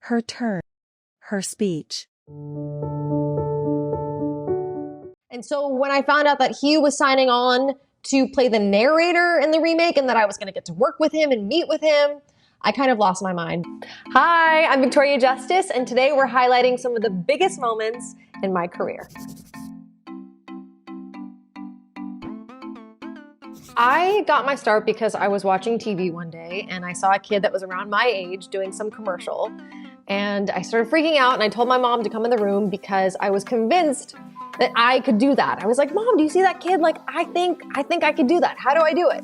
her turn, her speech. And so when I found out that he was signing on to play the narrator in the remake and that I was going to get to work with him and meet with him, I kind of lost my mind. Hi, I'm Victoria Justice, and today we're highlighting some of the biggest moments in my career. I got my start because I was watching TV one day and I saw a kid that was around my age doing some commercial. And I started freaking out and I told my mom to come in the room because I was convinced that I could do that. I was like, Mom, do you see that kid? Like, I think I could do that. How do I do it?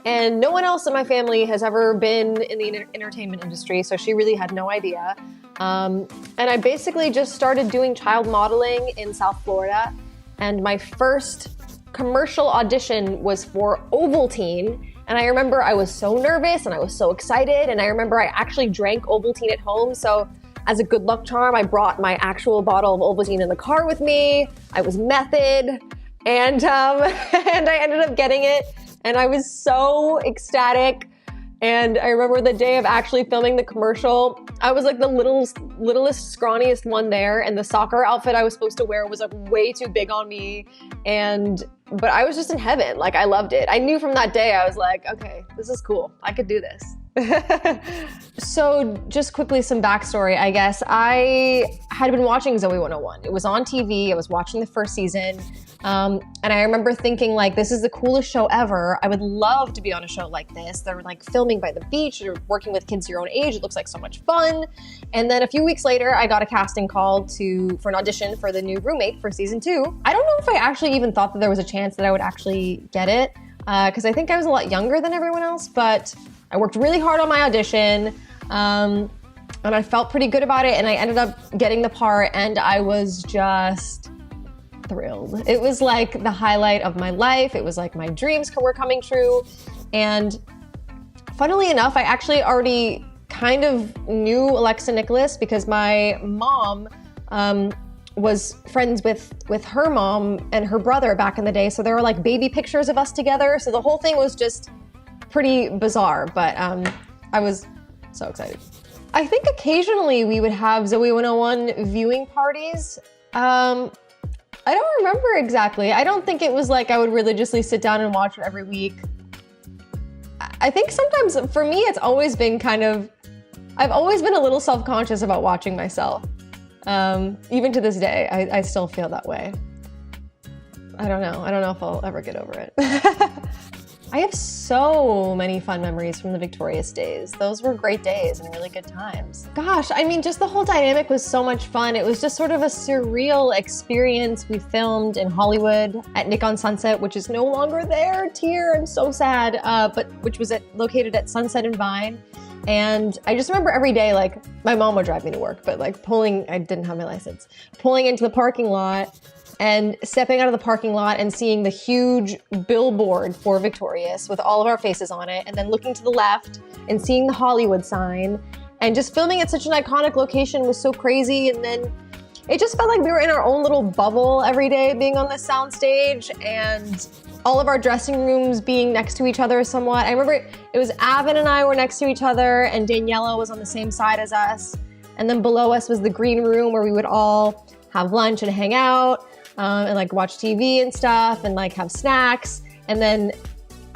And no one else in my family has ever been in the entertainment industry, so she really had no idea. And I basically just started doing child modeling in South Florida. And my first commercial audition was for Ovaltine. And I remember I was so nervous and I was so excited. And I remember I actually drank Ovaltine at home. So as a good luck charm, I brought my actual bottle of Ovaltine in the car with me. I was method and I ended up getting it. And I was so ecstatic. And I remember the day of actually filming the commercial, I was like the littlest, scrawniest one there. And the soccer outfit I was supposed to wear was like way too big on me. But I was just in heaven. Like, I loved it. I knew from that day, I was like, okay, this is cool. I could do this. So just quickly, some backstory, I guess. I had been watching Zoe 101. It was on TV. I was watching the first season. And I remember thinking, like, this is the coolest show ever. I would love to be on a show like this. They're like filming by the beach. You're working with kids your own age. It looks like so much fun. And then a few weeks later, I got a casting call for an audition for the new roommate for season 2. I don't know if I actually even thought that there was a chance that I would actually get it, because I think I was a lot younger than everyone else, but I worked really hard on my audition, and I felt pretty good about it, and I ended up getting the part, and I was just thrilled. It was like the highlight of my life. It was like my dreams were coming true, and funnily enough, I actually already kind of knew Alexa Nicholas because my mom was friends with her mom and her brother back in the day, so there were like baby pictures of us together, so the whole thing was just pretty bizarre, but I was so excited. I think occasionally we would have Zoe 101 viewing parties. I don't remember exactly. I don't think it was like I would religiously sit down and watch it every week. I think sometimes, for me, it's always been I've always been a little self-conscious about watching myself. Even to this day, I still feel that way. I don't know if I'll ever get over it. I have so many fun memories from the Victorious days. Those were great days and really good times. Gosh, I mean, just the whole dynamic was so much fun. It was just sort of a surreal experience. We filmed in Hollywood at Nick on Sunset, which is no longer there. Tear, I'm so sad, but which was located at Sunset and Vine. And I just remember every day, like, my mom would drive me to work, but like I didn't have my license, pulling into the parking lot and stepping out of the parking lot and seeing the huge billboard for Victorious with all of our faces on it, and then looking to the left and seeing the Hollywood sign, and just filming at such an iconic location was so crazy. And then it just felt like we were in our own little bubble every day being on the soundstage, and all of our dressing rooms being next to each other somewhat. I remember it was Avin and I were next to each other, and Daniela was on the same side as us. And then below us was the green room where we would all have lunch and hang out. And like watch TV and stuff and like have snacks. And then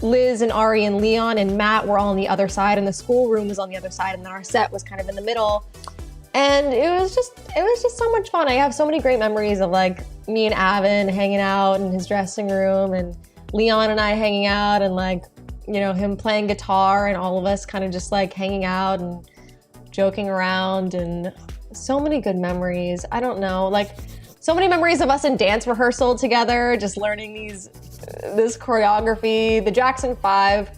Liz and Ari and Leon and Matt were all on the other side, and the schoolroom was on the other side, and then our set was kind of in the middle. And it was just so much fun. I have so many great memories of like me and Avin hanging out in his dressing room, and Leon and I hanging out, and like, you know, him playing guitar, and all of us kind of just like hanging out and joking around, and so many good memories. I don't know, like, so many memories of us in dance rehearsal together, just learning this choreography. The Jackson 5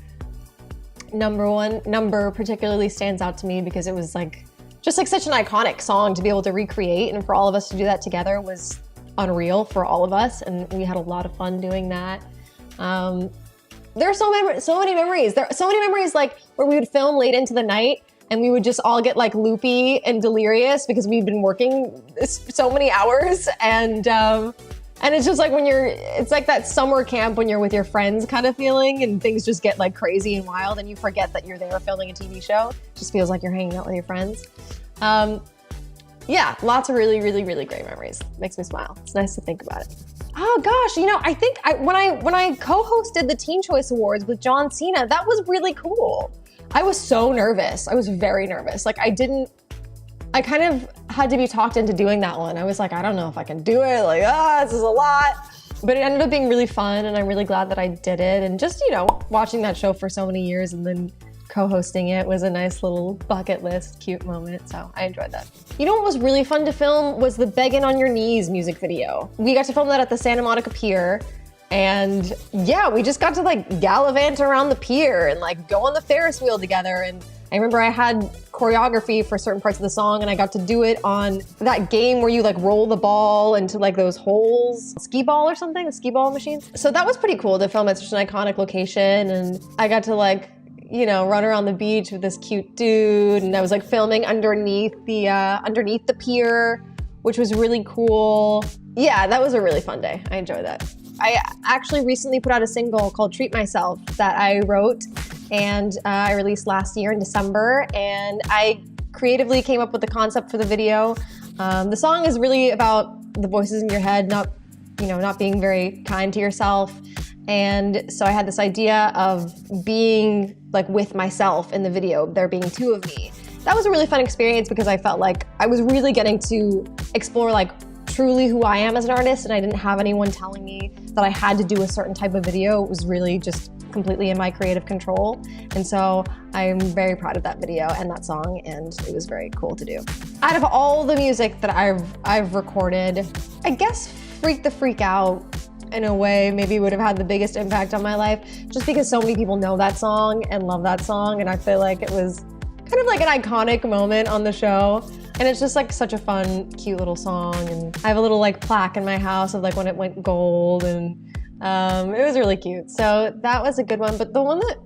number particularly stands out to me because it was like just like such an iconic song to be able to recreate, and for all of us to do that together was unreal for all of us, and we had a lot of fun doing that. There are so many memories. There are so many memories like where we would film late into the night and we would just all get like loopy and delirious because we've been working so many hours, and it's just like it's like that summer camp when you're with your friends kind of feeling, and things just get like crazy and wild and you forget that you're there filming a TV show. It just feels like you're hanging out with your friends. Yeah, lots of really, really, really great memories. Makes me smile. It's nice to think about it. Oh gosh, you know, I think when I co-hosted the Teen Choice Awards with John Cena, that was really cool. I was so nervous. I was very nervous. Like I kind of had to be talked into doing that one. I was like, I don't know if I can do it. Like, this is a lot. But it ended up being really fun, and I'm really glad that I did it. And just, you know, watching that show for so many years and then co-hosting it was a nice little bucket list, cute moment. So I enjoyed that. You know what was really fun to film was the Beggin' on Your Knees music video. We got to film that at the Santa Monica Pier. And yeah, we just got to like gallivant around the pier and like go on the Ferris wheel together. And I remember I had choreography for certain parts of the song, and I got to do it on that game where you like roll the ball into like those holes, skee ball or something, the skee ball machines. So that was pretty cool to film at such an iconic location. And I got to like, you know, run around the beach with this cute dude. And I was like filming underneath the pier, which was really cool. Yeah, that was a really fun day. I enjoyed that. I actually recently put out a single called Treat Myself that I wrote and I released last year in December, and I creatively came up with the concept for the video. The song is really about the voices in your head not being very kind to yourself. And so I had this idea of being like with myself in the video, there being two of me. That was a really fun experience because I felt like I was really getting to explore like truly who I am as an artist, and I didn't have anyone telling me that I had to do a certain type of video. It was really just completely in my creative control. And so I'm very proud of that video and that song, and it was very cool to do. Out of all the music that I've recorded, I guess Freak the Freak Out in a way maybe would have had the biggest impact on my life, just because so many people know that song and love that song, and I feel like it was kind of like an iconic moment on the show. And it's just like such a fun, cute little song. And I have a little like plaque in my house of like when it went gold, and it was really cute. So that was a good one. But the one that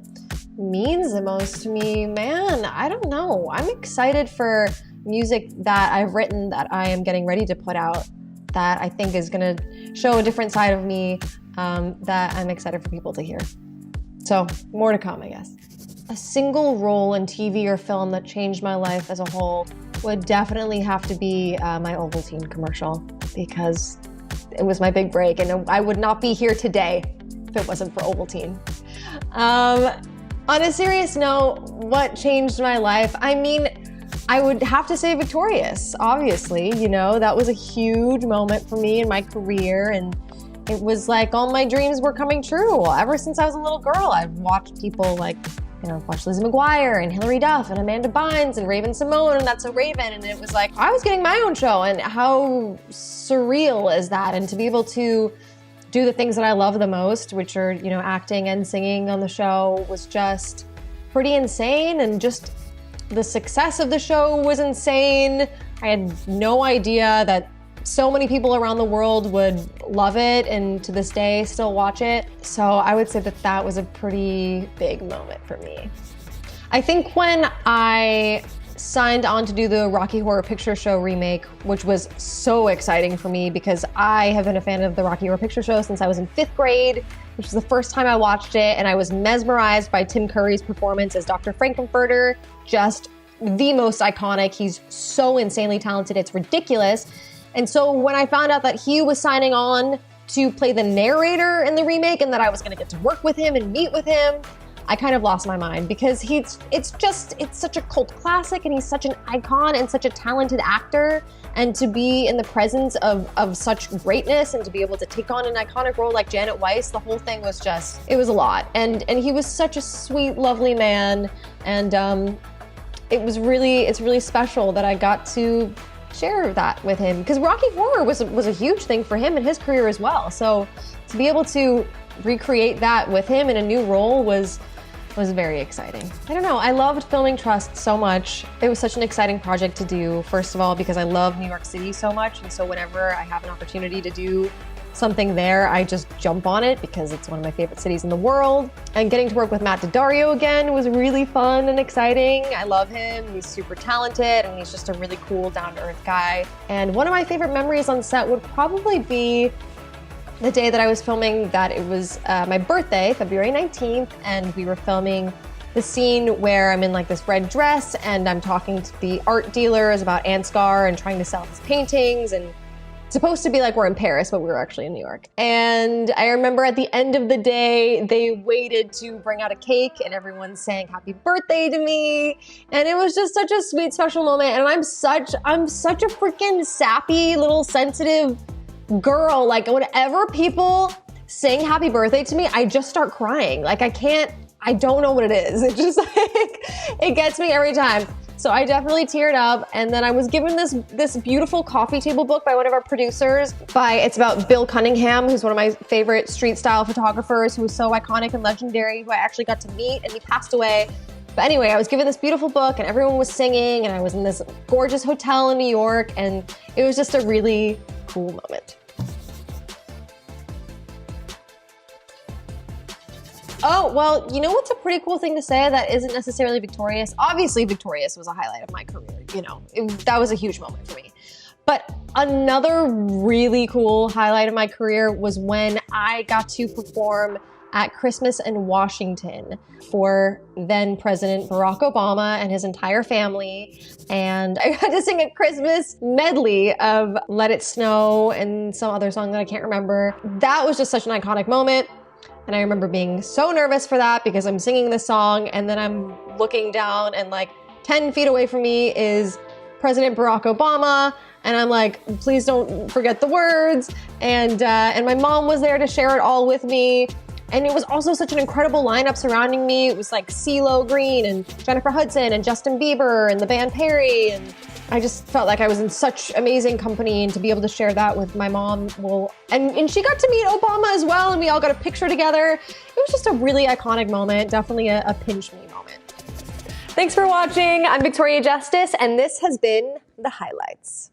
means the most to me, man, I don't know. I'm excited for music that I've written that I am getting ready to put out that I think is gonna show a different side of me that I'm excited for people to hear. So more to come, I guess. A single role in TV or film that changed my life as a whole would definitely have to be my Ovaltine commercial, because it was my big break, and I would not be here today if it wasn't for Ovaltine. On a serious note, what changed my life? I mean, I would have to say Victorious, obviously. You know, that was a huge moment for me in my career, and it was like all my dreams were coming true. Ever since I was a little girl, I've watched people like, you know, watch Lizzie McGuire and Hilary Duff and Amanda Bynes and Raven Simone and That's So Raven. And it was like, I was getting my own show, and how surreal is that? And to be able to do the things that I love the most, which are, you know, acting and singing on the show, was just pretty insane. And just the success of the show was insane. I had no idea that so many people around the world would love it, and to this day still watch it. So I would say that that was a pretty big moment for me. I think when I signed on to do the Rocky Horror Picture Show remake, which was so exciting for me because I have been a fan of the Rocky Horror Picture Show since I was in 5th grade, which was the first time I watched it, and I was mesmerized by Tim Curry's performance as Dr. Frankenfurter. Just the most iconic. He's so insanely talented, it's ridiculous. And so when I found out that he was signing on to play the narrator in the remake and that I was gonna get to work with him and meet with him, I kind of lost my mind, because it's such a cult classic, and he's such an icon and such a talented actor. And to be in the presence of such greatness and to be able to take on an iconic role like Janet Weiss, the whole thing was just, it was a lot. And he was such a sweet, lovely man. And it's really special that I got to share that with him, because Rocky Horror was a huge thing for him and his career as well. So to be able to recreate that with him in a new role was very exciting. I don't know, I loved filming Trust so much. It was such an exciting project to do, first of all, because I love New York City so much, and so whenever I have an opportunity to do something there, I just jump on it because it's one of my favorite cities in the world. And getting to work with Matt Daddario again was really fun and exciting. I love him, he's super talented, and he's just a really cool, down-to-earth guy. And one of my favorite memories on set would probably be the day that I was filming that. It was my birthday, February 19th, and we were filming the scene where I'm in like this red dress and I'm talking to the art dealers about Ansgar and trying to sell his paintings, and it's supposed to be like we're in Paris, but we were actually in New York. And I remember at the end of the day, they waited to bring out a cake and everyone sang happy birthday to me. And it was just such a sweet, special moment. And I'm such a freaking sappy, little sensitive girl. Like whenever people sing happy birthday to me, I just start crying. Like I don't know what it is. It just like, it gets me every time. So I definitely teared up. And then I was given this beautiful coffee table book by one of our producers. It's about Bill Cunningham, who's one of my favorite street style photographers, who was so iconic and legendary, who I actually got to meet, and he passed away. But anyway, I was given this beautiful book and everyone was singing and I was in this gorgeous hotel in New York, and it was just a really cool moment. Oh, well, you know what's a pretty cool thing to say that isn't necessarily Victorious? Obviously, Victorious was a highlight of my career, you know, that was a huge moment for me. But another really cool highlight of my career was when I got to perform at Christmas in Washington for then President Barack Obama and his entire family. And I got to sing a Christmas medley of Let It Snow and some other song that I can't remember. That was just such an iconic moment. And I remember being so nervous for that because I'm singing this song and then I'm looking down and like 10 feet away from me is President Barack Obama. And I'm like, please don't forget the words. And my mom was there to share it all with me. And it was also such an incredible lineup surrounding me. It was like CeeLo Green and Jennifer Hudson and Justin Bieber and the band Perry. And I just felt like I was in such amazing company, and to be able to share that with my mom, and she got to meet Obama as well, and we all got a picture together. It was just a really iconic moment, definitely a pinch me moment. Thanks for watching. I'm Victoria Justice, and this has been The Highlights.